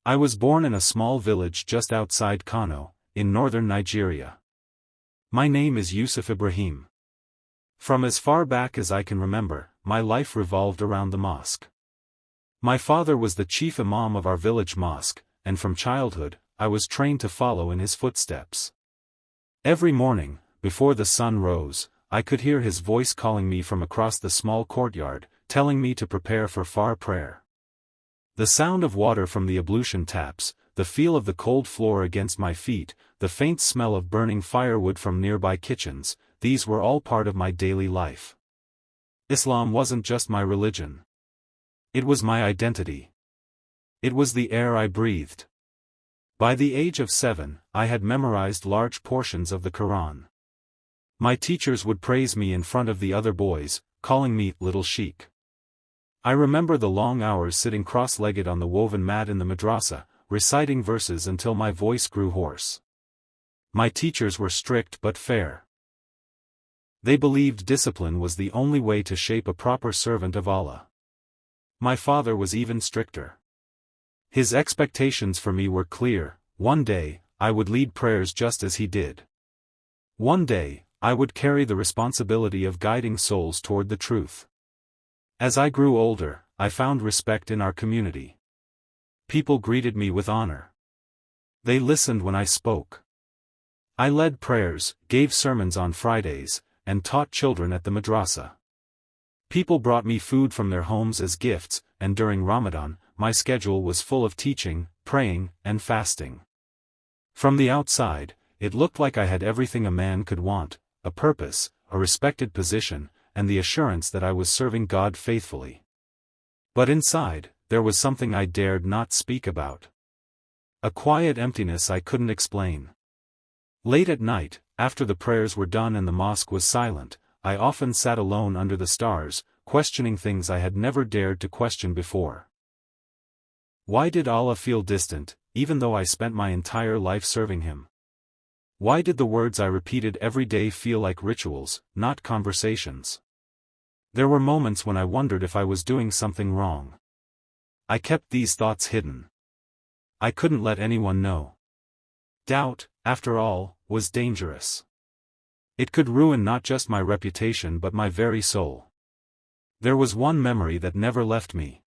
I was born in a small village just outside Kano, in northern Nigeria. My name is Yusuf Ibrahim. From as far back as I can remember, my life revolved around the mosque. My father was the chief imam of our village mosque, and from childhood, I was trained to follow in his footsteps. Every morning, before the sun rose, I could hear his voice calling me from across the small courtyard, telling me to prepare for far prayer. The sound of water from the ablution taps, the feel of the cold floor against my feet, the faint smell of burning firewood from nearby kitchens, these were all part of my daily life. Islam wasn't just my religion. It was my identity. It was the air I breathed. By the age of 7, I had memorized large portions of the Quran. My teachers would praise me in front of the other boys, calling me Little Sheikh. I remember the long hours sitting cross-legged on the woven mat in the madrasa, reciting verses until my voice grew hoarse. My teachers were strict but fair. They believed discipline was the only way to shape a proper servant of Allah. My father was even stricter. His expectations for me were clear: one day, I would lead prayers just as he did. One day, I would carry the responsibility of guiding souls toward the truth. As I grew older, I found respect in our community. People greeted me with honor. They listened when I spoke. I led prayers, gave sermons on Fridays, and taught children at the madrasa. People brought me food from their homes as gifts, and during Ramadan, my schedule was full of teaching, praying, and fasting. From the outside, it looked like I had everything a man could want: a purpose, a respected position, and the assurance that I was serving God faithfully. But inside, there was something I dared not speak about. A quiet emptiness I couldn't explain. Late at night, after the prayers were done and the mosque was silent, I often sat alone under the stars, questioning things I had never dared to question before. Why did Allah feel distant, even though I spent my entire life serving Him? Why did the words I repeated every day feel like rituals, not conversations? There were moments when I wondered if I was doing something wrong. I kept these thoughts hidden. I couldn't let anyone know. Doubt, after all, was dangerous. It could ruin not just my reputation but my very soul. There was one memory that never left me.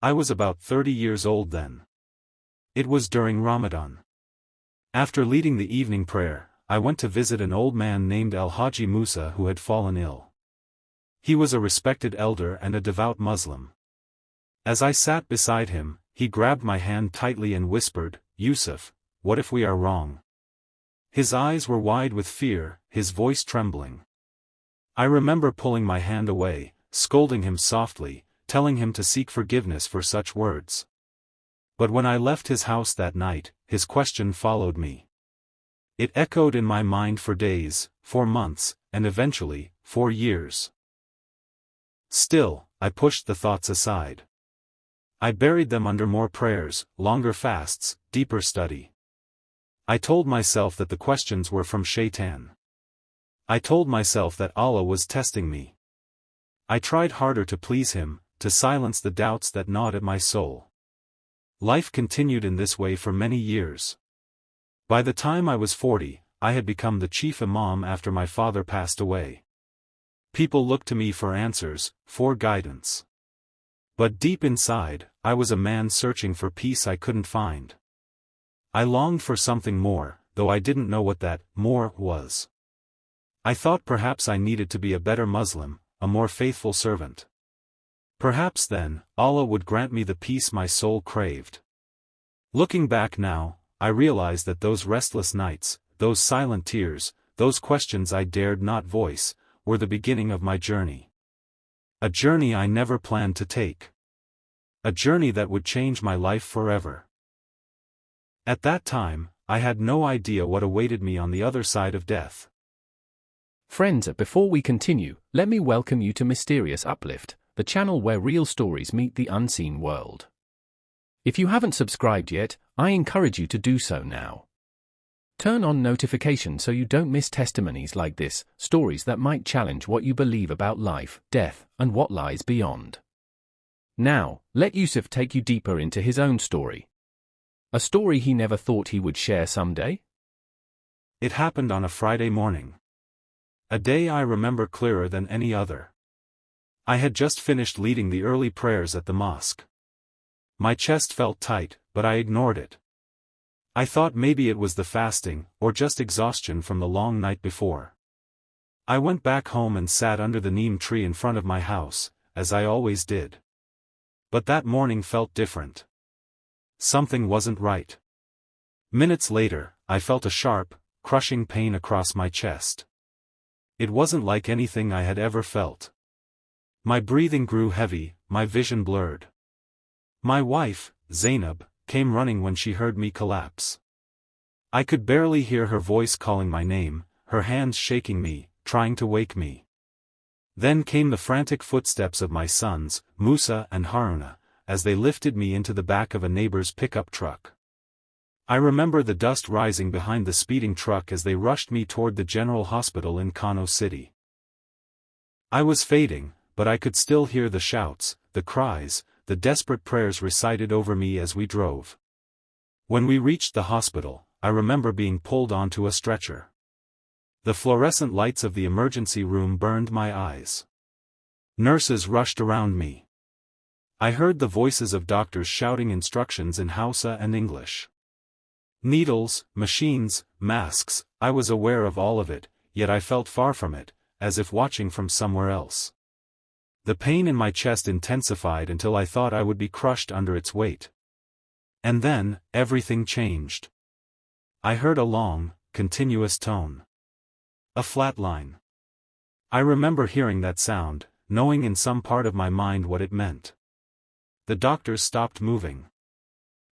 I was about 30 years old then. It was during Ramadan. After leading the evening prayer, I went to visit an old man named Al-Haji Musa who had fallen ill. He was a respected elder and a devout Muslim. As I sat beside him, he grabbed my hand tightly and whispered, "Yusuf, what if we are wrong?" His eyes were wide with fear, his voice trembling. I remember pulling my hand away, scolding him softly, telling him to seek forgiveness for such words. But when I left his house that night, his question followed me. It echoed in my mind for days, for months, and eventually, for years. Still, I pushed the thoughts aside. I buried them under more prayers, longer fasts, deeper study. I told myself that the questions were from Shaitan. I told myself that Allah was testing me. I tried harder to please Him, to silence the doubts that gnawed at my soul. Life continued in this way for many years. By the time I was 40, I had become the chief imam after my father passed away. People looked to me for answers, for guidance. But deep inside, I was a man searching for peace I couldn't find. I longed for something more, though I didn't know what that more was. I thought perhaps I needed to be a better Muslim, a more faithful servant. Perhaps then, Allah would grant me the peace my soul craved. Looking back now, I realize that those restless nights, those silent tears, those questions I dared not voice, were the beginning of my journey. A journey I never planned to take. A journey that would change my life forever. At that time, I had no idea what awaited me on the other side of death. Friends, before we continue, let me welcome you to Mysterious Uplift, the channel where real stories meet the unseen world. If you haven't subscribed yet, I encourage you to do so now. Turn on notifications so you don't miss testimonies like this, stories that might challenge what you believe about life, death, and what lies beyond. Now, let Yusuf take you deeper into his own story. A story he never thought he would share someday? It happened on a Friday morning. A day I remember clearer than any other. I had just finished leading the early prayers at the mosque. My chest felt tight, but I ignored it. I thought maybe it was the fasting, or just exhaustion from the long night before. I went back home and sat under the neem tree in front of my house, as I always did. But that morning felt different. Something wasn't right. Minutes later, I felt a sharp, crushing pain across my chest. It wasn't like anything I had ever felt. My breathing grew heavy, my vision blurred. My wife, Zainab, came running when she heard me collapse. I could barely hear her voice calling my name, her hands shaking me, trying to wake me. Then came the frantic footsteps of my sons, Musa and Haruna, as they lifted me into the back of a neighbor's pickup truck. I remember the dust rising behind the speeding truck as they rushed me toward the General Hospital in Kano City. I was fading, but I could still hear the shouts, the cries, the desperate prayers recited over me as we drove. When we reached the hospital, I remember being pulled onto a stretcher. The fluorescent lights of the emergency room burned my eyes. Nurses rushed around me. I heard the voices of doctors shouting instructions in Hausa and English. Needles, machines, masks, I was aware of all of it, yet I felt far from it, as if watching from somewhere else. The pain in my chest intensified until I thought I would be crushed under its weight. And then, everything changed. I heard a long, continuous tone. A flat line. I remember hearing that sound, knowing in some part of my mind what it meant. The doctors stopped moving.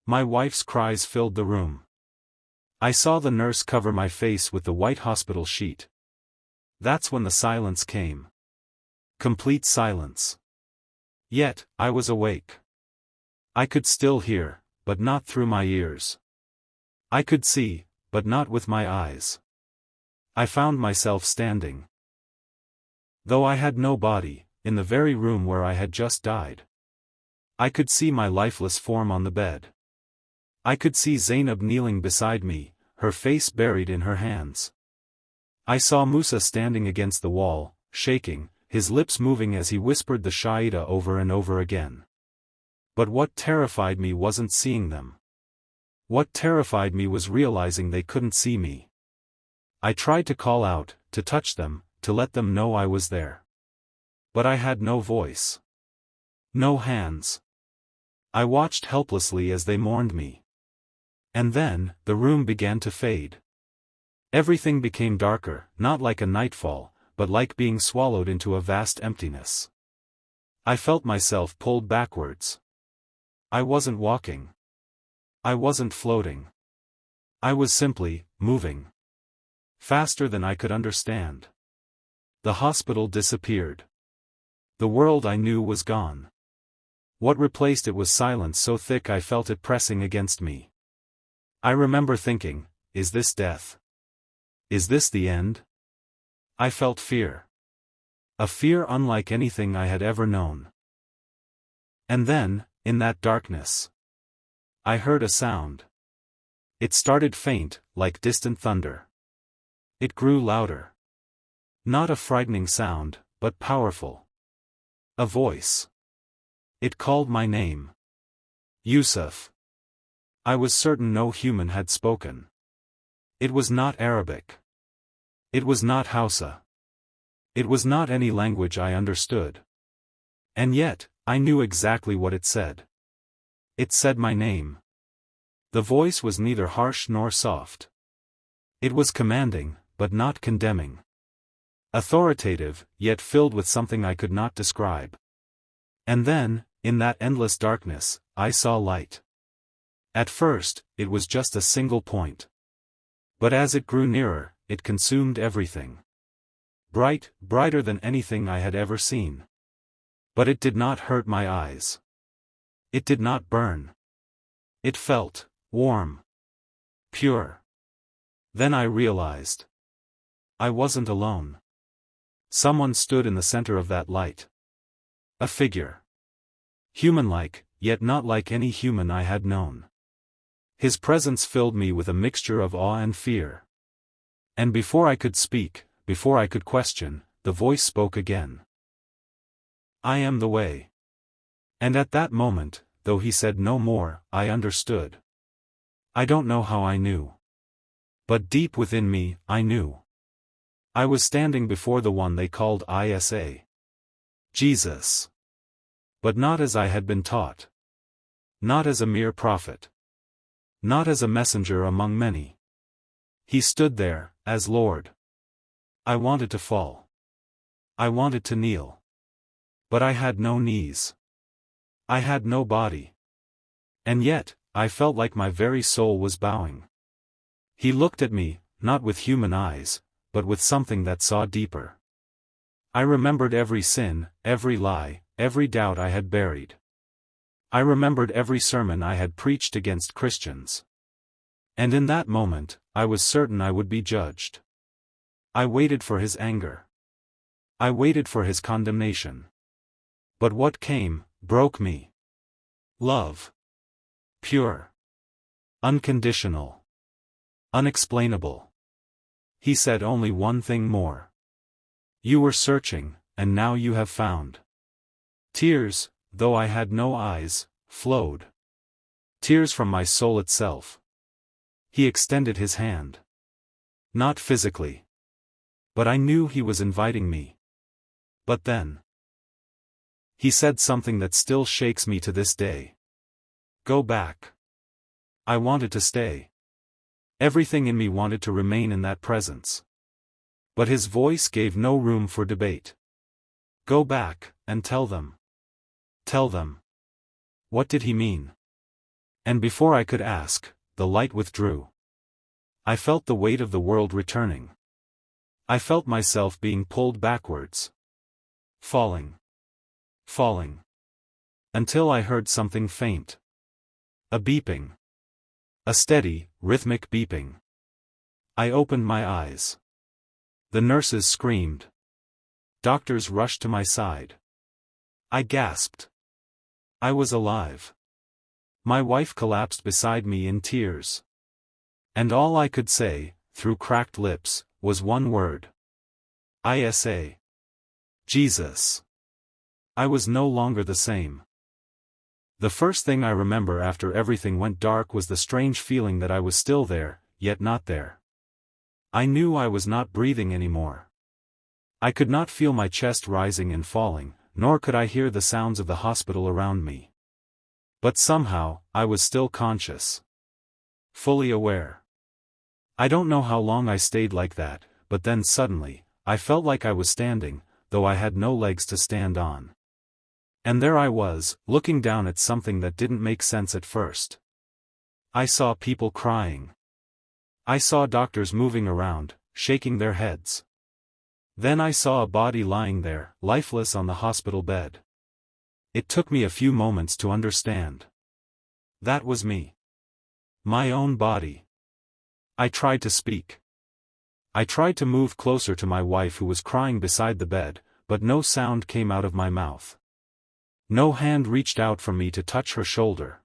My wife's cries filled the room. I saw the nurse cover my face with the white hospital sheet. That's when the silence came. Complete silence. Yet, I was awake. I could still hear, but not through my ears. I could see, but not with my eyes. I found myself standing. Though I had no body, in the very room where I had just died. I could see my lifeless form on the bed. I could see Zainab kneeling beside me, her face buried in her hands. I saw Musa standing against the wall, shaking, his lips moving as he whispered the Shahida over and over again. But what terrified me wasn't seeing them. What terrified me was realizing they couldn't see me. I tried to call out, to touch them, to let them know I was there. But I had no voice. No hands. I watched helplessly as they mourned me. And then, the room began to fade. Everything became darker, not like a nightfall, but like being swallowed into a vast emptiness. I felt myself pulled backwards. I wasn't walking. I wasn't floating. I was simply, moving. Faster than I could understand. The hospital disappeared. The world I knew was gone. What replaced it was silence so thick I felt it pressing against me. I remember thinking, is this death? Is this the end? I felt fear. A fear unlike anything I had ever known. And then, in that darkness, I heard a sound. It started faint, like distant thunder. It grew louder. Not a frightening sound, but powerful. A voice. It called my name. Yusuf. I was certain no human had spoken. It was not Arabic. It was not Hausa. It was not any language I understood. And yet, I knew exactly what it said. It said my name. The voice was neither harsh nor soft. It was commanding, but not condemning. Authoritative, yet filled with something I could not describe. And then, in that endless darkness, I saw light. At first, it was just a single point. But as it grew nearer, it consumed everything. Bright, brighter than anything I had ever seen. But it did not hurt my eyes. It did not burn. It felt warm. Pure. Then I realized. I wasn't alone. Someone stood in the center of that light. A figure. Human-like, yet not like any human I had known. His presence filled me with a mixture of awe and fear. And before I could speak, before I could question, the voice spoke again. I am the way. And at that moment, though he said no more, I understood. I don't know how I knew. But deep within me, I knew. I was standing before the one they called Isa. Jesus. But not as I had been taught. Not as a mere prophet. Not as a messenger among many. He stood there, as Lord. I wanted to fall. I wanted to kneel. But I had no knees. I had no body. And yet, I felt like my very soul was bowing. He looked at me, not with human eyes, but with something that saw deeper. I remembered every sin, every lie, every doubt I had buried. I remembered every sermon I had preached against Christians. And in that moment, I was certain I would be judged. I waited for his anger. I waited for his condemnation. But what came, broke me. Love. Pure. Unconditional. Unexplainable. He said only one thing more. You were searching, and now you have found. Tears, though I had no eyes, flowed. Tears from my soul itself. He extended his hand. Not physically. But I knew he was inviting me. But then. He said something that still shakes me to this day. Go back. I wanted to stay. Everything in me wanted to remain in that presence. But his voice gave no room for debate. Go back, and tell them. Tell them. What did he mean? And before I could ask, the light withdrew. I felt the weight of the world returning. I felt myself being pulled backwards. Falling. Falling. Until I heard something faint. A beeping. A steady, rhythmic beeping. I opened my eyes. The nurses screamed. Doctors rushed to my side. I gasped. I was alive. My wife collapsed beside me in tears. And all I could say, through cracked lips, was one word. Isa. Jesus. I was no longer the same. The first thing I remember after everything went dark was the strange feeling that I was still there, yet not there. I knew I was not breathing anymore. I could not feel my chest rising and falling, nor could I hear the sounds of the hospital around me. But somehow, I was still conscious. Fully aware. I don't know how long I stayed like that, but then suddenly, I felt like I was standing, though I had no legs to stand on. And there I was, looking down at something that didn't make sense at first. I saw people crying. I saw doctors moving around, shaking their heads. Then I saw a body lying there, lifeless on the hospital bed. It took me a few moments to understand. That was me. My own body. I tried to speak. I tried to move closer to my wife who was crying beside the bed, but no sound came out of my mouth. No hand reached out from me to touch her shoulder.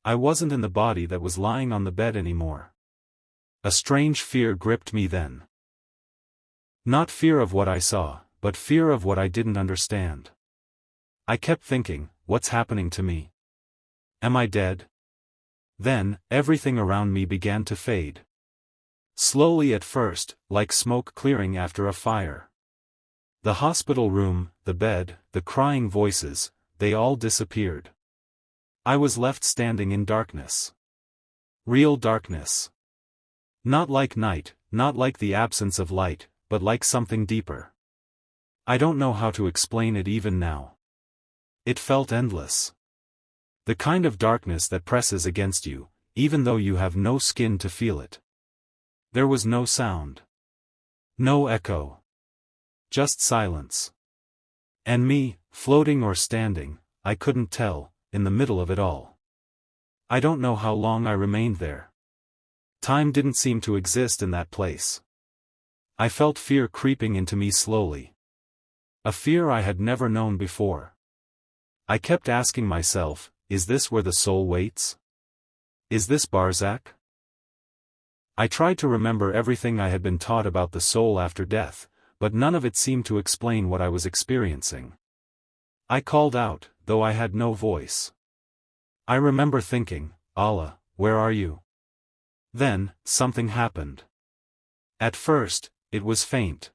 I wasn't in the body that was lying on the bed anymore. A strange fear gripped me then. Not fear of what I saw, but fear of what I didn't understand. I kept thinking, what's happening to me? Am I dead? Then, everything around me began to fade. Slowly at first, like smoke clearing after a fire. The hospital room, the bed, the crying voices, they all disappeared. I was left standing in darkness. Real darkness. Not like night, not like the absence of light, but like something deeper. I don't know how to explain it even now. It felt endless. The kind of darkness that presses against you, even though you have no skin to feel it. There was no sound. No echo. Just silence. And me, floating or standing, I couldn't tell, in the middle of it all. I don't know how long I remained there. Time didn't seem to exist in that place. I felt fear creeping into me slowly. A fear I had never known before. I kept asking myself, is this where the soul waits? Is this Barzakh? I tried to remember everything I had been taught about the soul after death, but none of it seemed to explain what I was experiencing. I called out, though I had no voice. I remember thinking, Allah, where are you? Then, something happened. At first, it was faint.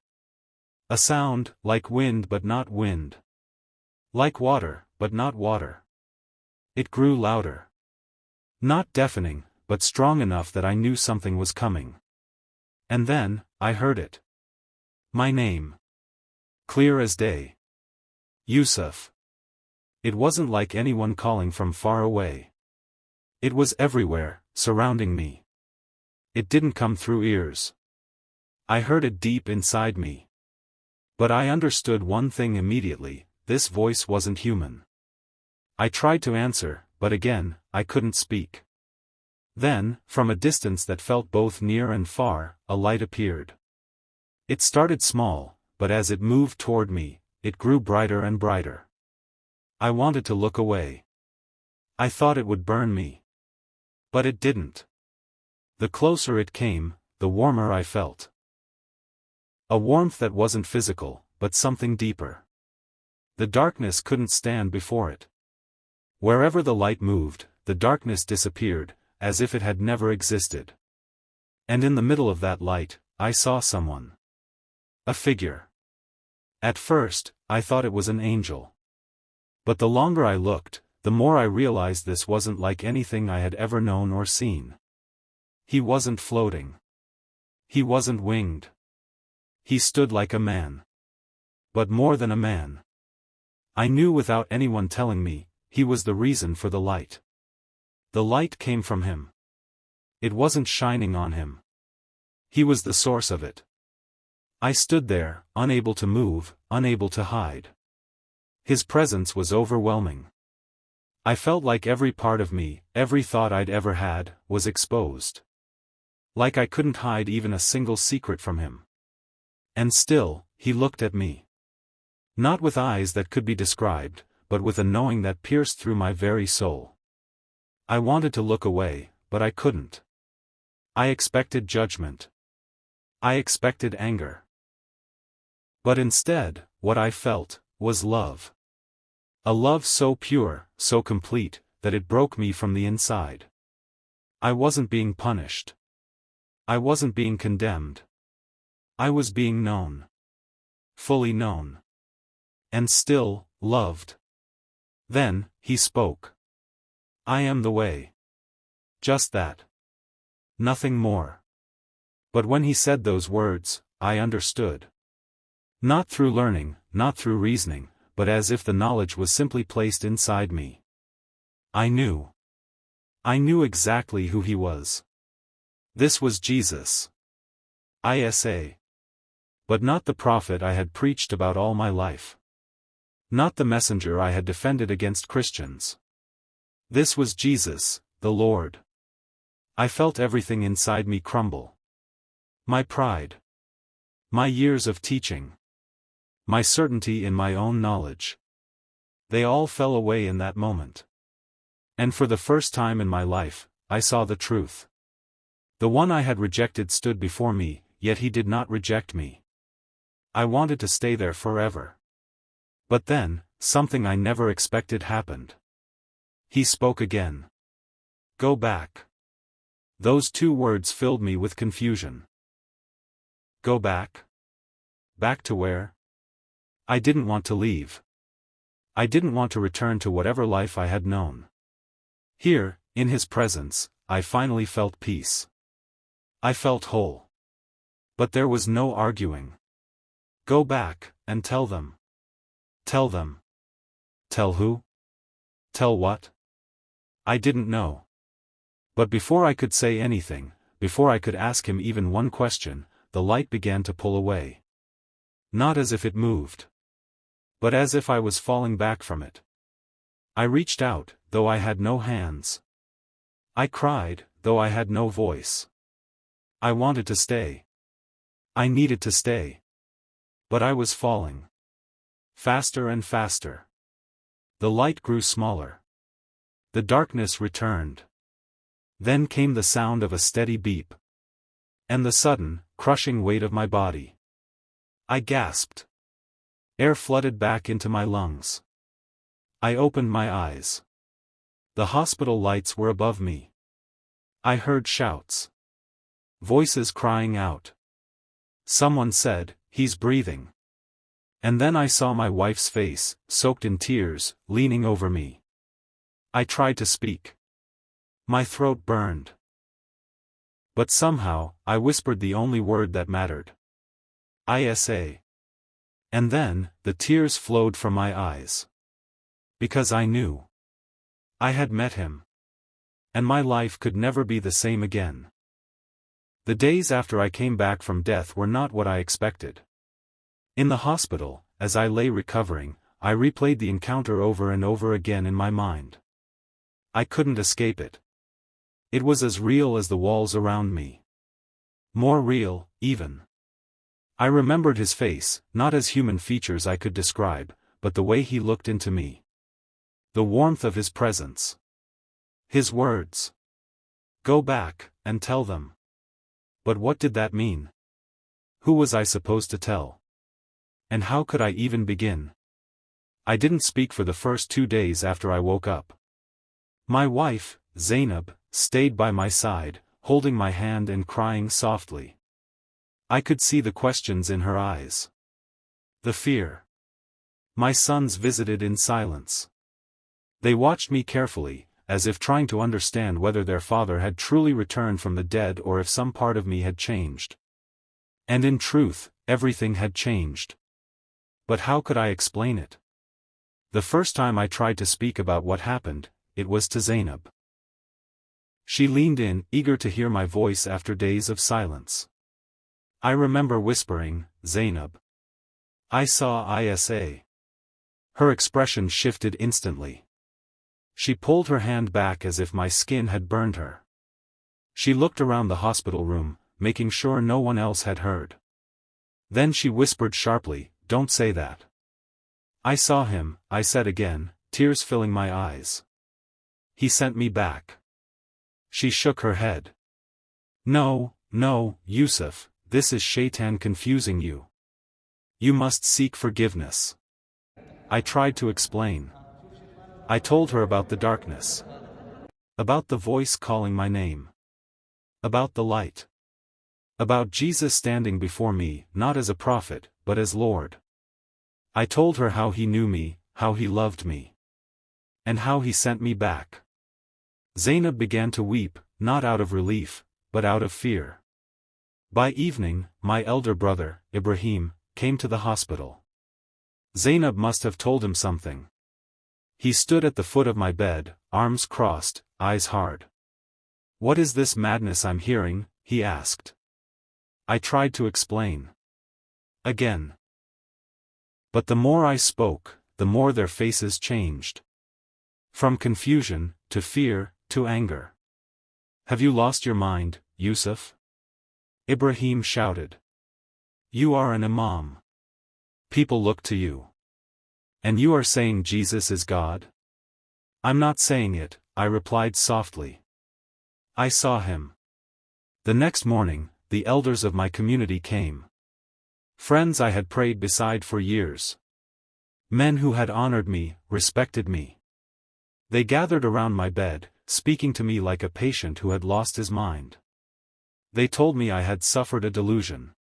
A sound, like wind but not wind. Like water, but not water. It grew louder. Not deafening, but strong enough that I knew something was coming. And then, I heard it. My name. Clear as day. Yusuf. It wasn't like anyone calling from far away. It was everywhere, surrounding me. It didn't come through ears. I heard it deep inside me. But I understood one thing immediately: this voice wasn't human. I tried to answer, but again, I couldn't speak. Then, from a distance that felt both near and far, a light appeared. It started small, but as it moved toward me, it grew brighter and brighter. I wanted to look away. I thought it would burn me. But it didn't. The closer it came, the warmer I felt. A warmth that wasn't physical, but something deeper. The darkness couldn't stand before it. Wherever the light moved, the darkness disappeared, as if it had never existed. And in the middle of that light, I saw someone. A figure. At first, I thought it was an angel. But the longer I looked, the more I realized this wasn't like anything I had ever known or seen. He wasn't floating. He wasn't winged. He stood like a man. But more than a man. I knew without anyone telling me, he was the reason for the light. The light came from him. It wasn't shining on him. He was the source of it. I stood there, unable to move, unable to hide. His presence was overwhelming. I felt like every part of me, every thought I'd ever had, was exposed. Like I couldn't hide even a single secret from him. And still, he looked at me. Not with eyes that could be described, but with a knowing that pierced through my very soul. I wanted to look away, but I couldn't. I expected judgment. I expected anger. But instead, what I felt, was love. A love so pure, so complete, that it broke me from the inside. I wasn't being punished. I wasn't being condemned. I was being known. Fully known. And still, loved. Then, he spoke. I am the way. Just that. Nothing more. But when he said those words, I understood. Not through learning, not through reasoning, but as if the knowledge was simply placed inside me. I knew. I knew exactly who he was. This was Jesus. Isa. But not the prophet I had preached about all my life. Not the messenger I had defended against Christians. This was Jesus, the Lord. I felt everything inside me crumble. My pride. My years of teaching. My certainty in my own knowledge. They all fell away in that moment. And for the first time in my life, I saw the truth. The one I had rejected stood before me, yet he did not reject me. I wanted to stay there forever. But then, something I never expected happened. He spoke again. Go back. Those two words filled me with confusion. Go back? Back to where? I didn't want to leave. I didn't want to return to whatever life I had known. Here, in his presence, I finally felt peace. I felt whole. But there was no arguing. Go back, and tell them. Tell them. Tell who? Tell what? I didn't know. But before I could say anything, before I could ask him even one question, the light began to pull away. Not as if it moved. But as if I was falling back from it. I reached out, though I had no hands. I cried, though I had no voice. I wanted to stay. I needed to stay. But I was falling. Faster and faster. The light grew smaller. The darkness returned. Then came the sound of a steady beep. And the sudden, crushing weight of my body. I gasped. Air flooded back into my lungs. I opened my eyes. The hospital lights were above me. I heard shouts. Voices crying out. Someone said, "He's breathing." And then I saw my wife's face, soaked in tears, leaning over me. I tried to speak. My throat burned. But somehow, I whispered the only word that mattered. Isa. And then, the tears flowed from my eyes. Because I knew. I had met him. And my life could never be the same again. The days after I came back from death were not what I expected. In the hospital, as I lay recovering, I replayed the encounter over and over again in my mind. I couldn't escape it. It was as real as the walls around me. More real, even. I remembered his face, not as human features I could describe, but the way he looked into me. The warmth of his presence. His words. Go back, and tell them. But what did that mean? Who was I supposed to tell? And how could I even begin? I didn't speak for the first 2 days after I woke up. My wife, Zainab, stayed by my side, holding my hand and crying softly. I could see the questions in her eyes. The fear. My sons visited in silence. They watched me carefully, as if trying to understand whether their father had truly returned from the dead or if some part of me had changed. And in truth, everything had changed. But how could I explain it? The first time I tried to speak about what happened, it was to Zainab. She leaned in, eager to hear my voice after days of silence. I remember whispering, "Zainab. I saw Isa." Her expression shifted instantly. She pulled her hand back as if my skin had burned her. She looked around the hospital room, making sure no one else had heard. Then she whispered sharply, "Don't say that." "I saw him," I said again, tears filling my eyes. "He sent me back." She shook her head. No, Yusuf, this is Shaitan confusing you. You must seek forgiveness." I tried to explain. I told her about the darkness. About the voice calling my name. About the light. About Jesus standing before me, not as a prophet, but as Lord. I told her how he knew me, how he loved me. And how he sent me back. Zainab began to weep, not out of relief, but out of fear. By evening, my elder brother, Ibrahim, came to the hospital. Zainab must have told him something. He stood at the foot of my bed, arms crossed, eyes hard. "What is this madness I'm hearing?" he asked. I tried to explain. Again. But the more I spoke, the more their faces changed. From confusion, to fear, to anger. "Have you lost your mind, Yusuf?" Ibrahim shouted. "You are an Imam. People look to you. And you are saying Jesus is God?" "I'm not saying it," I replied softly. "I saw him." The next morning, the elders of my community came. Friends I had prayed beside for years. Men who had honored me, respected me. They gathered around my bed, speaking to me like a patient who had lost his mind. They told me I had suffered a delusion.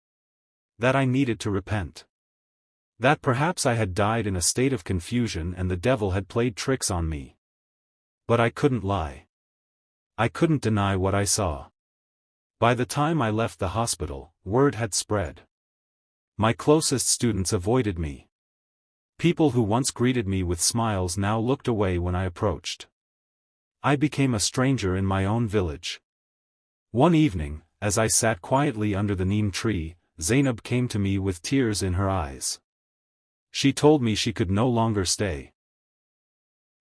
That I needed to repent. That perhaps I had died in a state of confusion and the devil had played tricks on me. But I couldn't lie. I couldn't deny what I saw. By the time I left the hospital, word had spread. My closest students avoided me. People who once greeted me with smiles now looked away when I approached. I became a stranger in my own village. One evening, as I sat quietly under the neem tree, Zainab came to me with tears in her eyes. She told me she could no longer stay.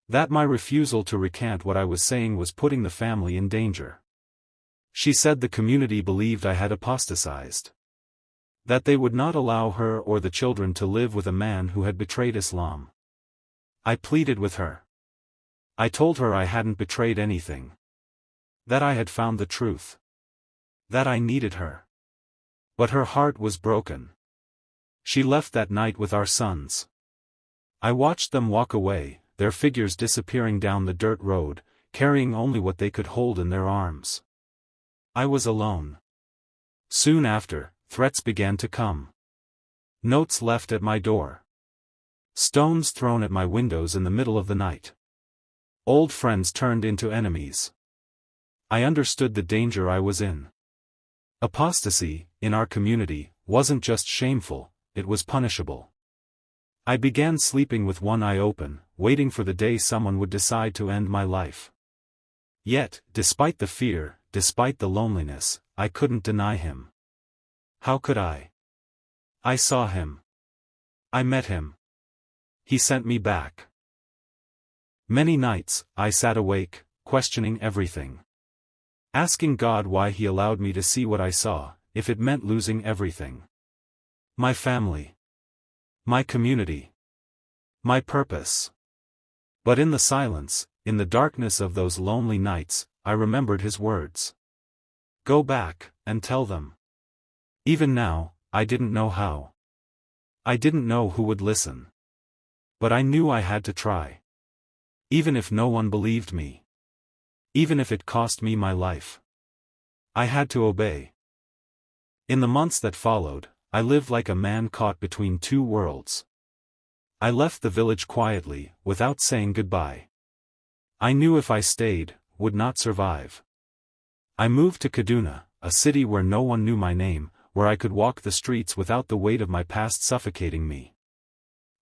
That my refusal to recant what I was saying was putting the family in danger. She said the community believed I had apostatized. That they would not allow her or the children to live with a man who had betrayed Islam. I pleaded with her. I told her I hadn't betrayed anything. That I had found the truth. That I needed her. But her heart was broken. She left that night with our sons. I watched them walk away, their figures disappearing down the dirt road, carrying only what they could hold in their arms. I was alone. Soon after, threats began to come. Notes left at my door. Stones thrown at my windows in the middle of the night. Old friends turned into enemies. I understood the danger I was in. Apostasy, in our community, wasn't just shameful, it was punishable. I began sleeping with one eye open, waiting for the day someone would decide to end my life. Yet, despite the fear, despite the loneliness, I couldn't deny him. How could I? I saw him. I met him. He sent me back. Many nights, I sat awake, questioning everything. Asking God why he allowed me to see what I saw, if it meant losing everything. My family. My community. My purpose. But in the silence, in the darkness of those lonely nights, I remembered his words. Go back, and tell them. Even now, I didn't know how. I didn't know who would listen. But I knew I had to try. Even if no one believed me. Even if it cost me my life. I had to obey. In the months that followed, I lived like a man caught between two worlds. I left the village quietly, without saying goodbye. I knew if I stayed, would not survive. I moved to Kaduna, a city where no one knew my name, where I could walk the streets without the weight of my past suffocating me.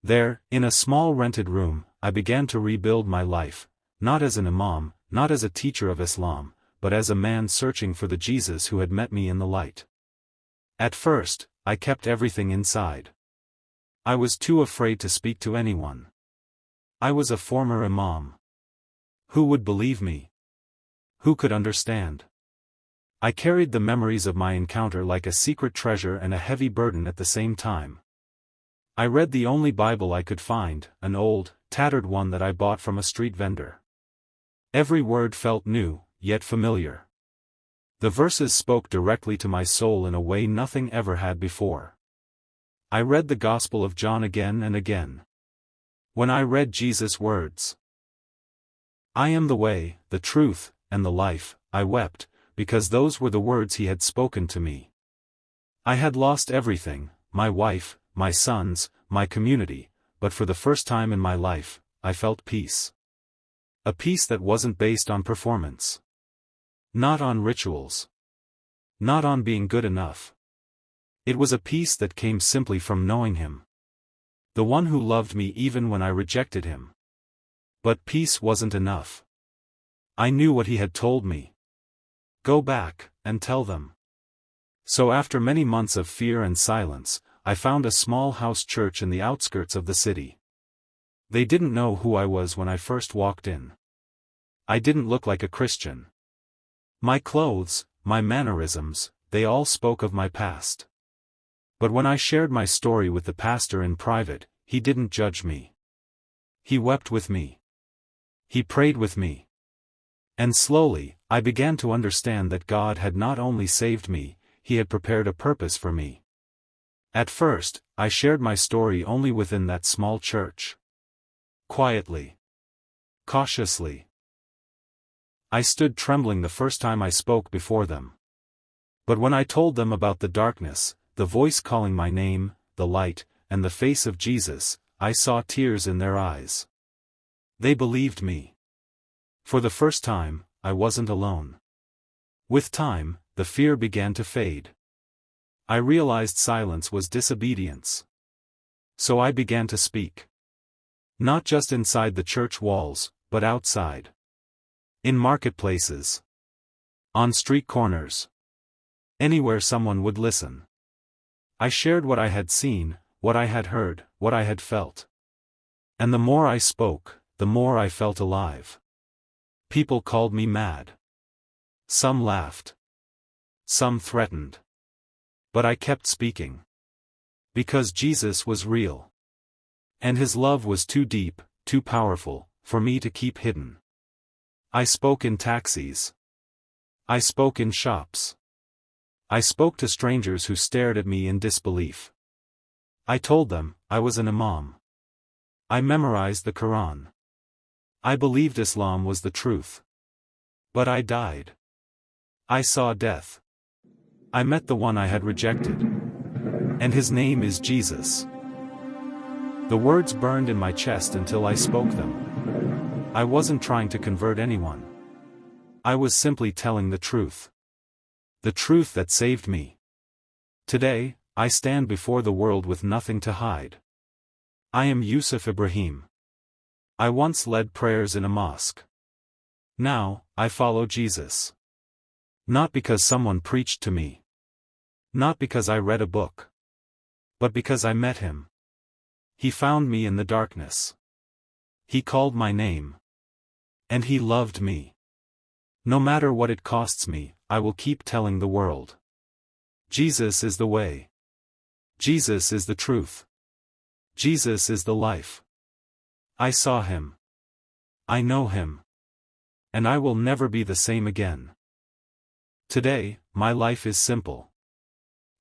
There, in a small rented room, I began to rebuild my life, not as an imam, not as a teacher of Islam, but as a man searching for the Jesus who had met me in the light. At first, I kept everything inside. I was too afraid to speak to anyone. I was a former imam. Who would believe me? Who could understand? I carried the memories of my encounter like a secret treasure and a heavy burden at the same time. I read the only Bible I could find, an old, tattered one that I bought from a street vendor. Every word felt new, yet familiar. The verses spoke directly to my soul in a way nothing ever had before. I read the Gospel of John again and again. When I read Jesus' words, I am the way, the truth, and the life, I wept, because those were the words he had spoken to me. I had lost everything, my wife, my sons, my community, but for the first time in my life, I felt peace. A peace that wasn't based on performance. Not on rituals. Not on being good enough. It was a peace that came simply from knowing him. The one who loved me even when I rejected him. But peace wasn't enough. I knew what he had told me. Go back, and tell them. So after many months of fear and silence, I found a small house church in the outskirts of the city. They didn't know who I was when I first walked in. I didn't look like a Christian. My clothes, my mannerisms, they all spoke of my past. But when I shared my story with the pastor in private, he didn't judge me. He wept with me. He prayed with me. And slowly, I began to understand that God had not only saved me, he had prepared a purpose for me. At first, I shared my story only within that small church. Quietly. Cautiously. I stood trembling the first time I spoke before them. But when I told them about the darkness, the voice calling my name, the light, and the face of Jesus, I saw tears in their eyes. They believed me. For the first time, I wasn't alone. With time, the fear began to fade. I realized silence was disobedience. So I began to speak. Not just inside the church walls, but outside. In marketplaces. On street corners. Anywhere someone would listen. I shared what I had seen, what I had heard, what I had felt. And the more I spoke, the more I felt alive. People called me mad. Some laughed. Some threatened. But I kept speaking. Because Jesus was real. And his love was too deep, too powerful, for me to keep hidden. I spoke in taxis. I spoke in shops. I spoke to strangers who stared at me in disbelief. I told them I was an Imam. I memorized the Quran. I believed Islam was the truth. But I died. I saw death. I met the one I had rejected. And his name is Jesus. The words burned in my chest until I spoke them. I wasn't trying to convert anyone. I was simply telling the truth. The truth that saved me. Today, I stand before the world with nothing to hide. I am Yusuf Ibrahim. I once led prayers in a mosque. Now, I follow Jesus. Not because someone preached to me. Not because I read a book. But because I met him. He found me in the darkness. He called my name. And he loved me. No matter what it costs me, I will keep telling the world. Jesus is the way. Jesus is the truth. Jesus is the life. I saw him. I know him. And I will never be the same again. Today, my life is simple.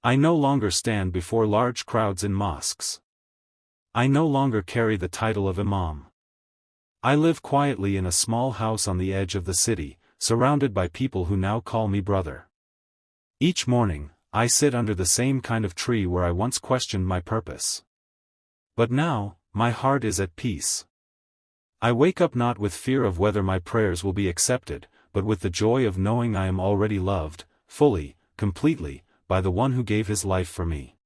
I no longer stand before large crowds in mosques. I no longer carry the title of Imam. I live quietly in a small house on the edge of the city, surrounded by people who now call me brother. Each morning, I sit under the same kind of tree where I once questioned my purpose. But now, my heart is at peace. I wake up not with fear of whether my prayers will be accepted, but with the joy of knowing I am already loved, fully, completely, by the one who gave his life for me.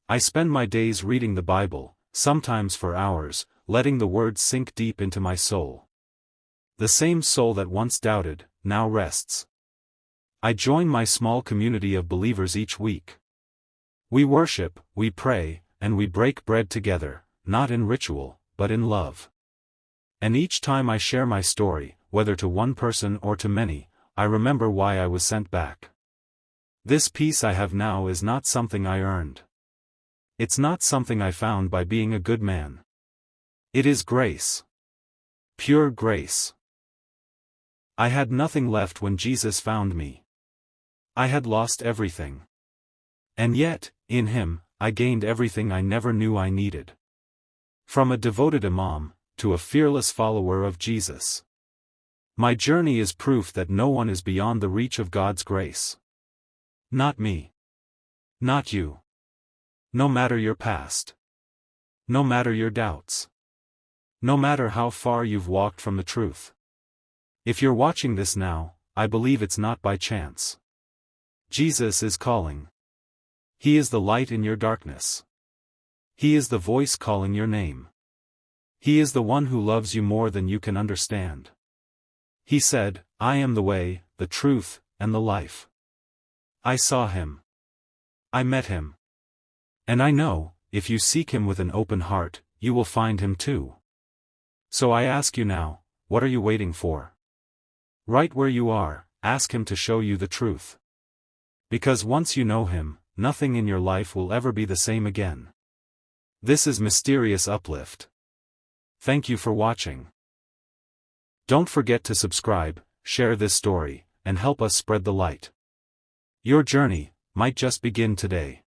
I spend my days reading the Bible, sometimes for hours, letting the words sink deep into my soul. The same soul that once doubted, now rests. I join my small community of believers each week. We worship, we pray, and we break bread together, not in ritual, but in love. And each time I share my story, whether to one person or to many, I remember why I was sent back. This peace I have now is not something I earned. It's not something I found by being a good man. It is grace. Pure grace. I had nothing left when Jesus found me. I had lost everything. And yet, in him, I gained everything I never knew I needed. From a devoted Imam, to a fearless follower of Jesus. My journey is proof that no one is beyond the reach of God's grace. Not me. Not you. No matter your past. No matter your doubts. No matter how far you've walked from the truth. If you're watching this now, I believe it's not by chance. Jesus is calling. He is the light in your darkness. He is the voice calling your name. He is the one who loves you more than you can understand. He said, I am the way, the truth, and the life. I saw him. I met him. And I know, if you seek him with an open heart, you will find him too. So I ask you now, what are you waiting for? Right where you are, ask him to show you the truth. Because once you know him, nothing in your life will ever be the same again. This is Mysterious Uplift. Thank you for watching. Don't forget to subscribe, share this story, and help us spread the light. Your journey might just begin today.